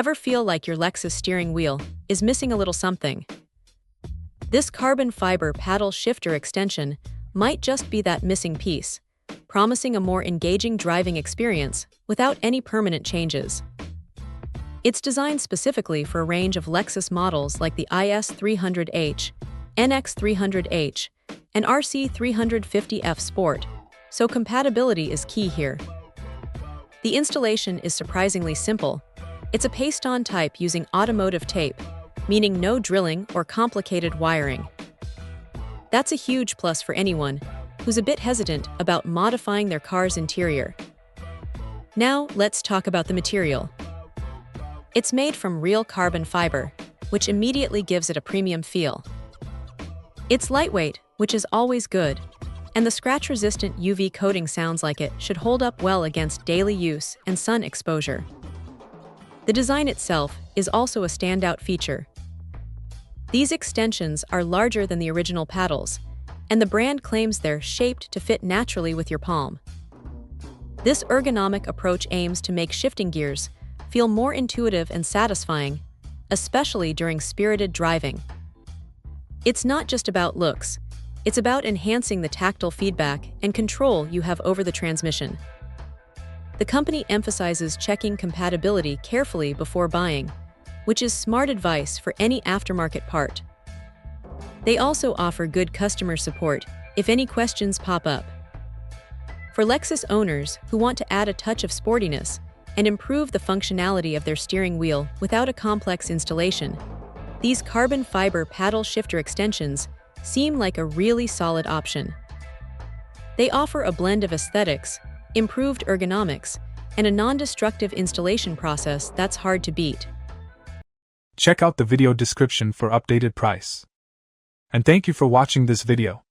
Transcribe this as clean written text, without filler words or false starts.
Ever feel like your Lexus steering wheel is missing a little something? This carbon fiber paddle shifter extension might just be that missing piece, promising a more engaging driving experience without any permanent changes. It's designed specifically for a range of Lexus models like the IS300H, NX300H, and RC350F Sport, so compatibility is key here. The installation is surprisingly simple. It's a paste-on type using automotive tape, meaning no drilling or complicated wiring. That's a huge plus for anyone who's a bit hesitant about modifying their car's interior. Now, let's talk about the material. It's made from real carbon fiber, which immediately gives it a premium feel. It's lightweight, which is always good, and the scratch-resistant UV coating sounds like it should hold up well against daily use and sun exposure. The design itself is also a standout feature. These extensions are larger than the original paddles, and the brand claims they're shaped to fit naturally with your palm. This ergonomic approach aims to make shifting gears feel more intuitive and satisfying, especially during spirited driving. It's not just about looks, it's about enhancing the tactile feedback and control you have over the transmission. The company emphasizes checking compatibility carefully before buying, which is smart advice for any aftermarket part. They also offer good customer support if any questions pop up. For Lexus owners who want to add a touch of sportiness and improve the functionality of their steering wheel without a complex installation, these carbon fiber paddle shifter extensions seem like a really solid option. They offer a blend of aesthetics, improved ergonomics, and a non-destructive installation process that's hard to beat. Check out the video description for updated price. And thank you for watching this video.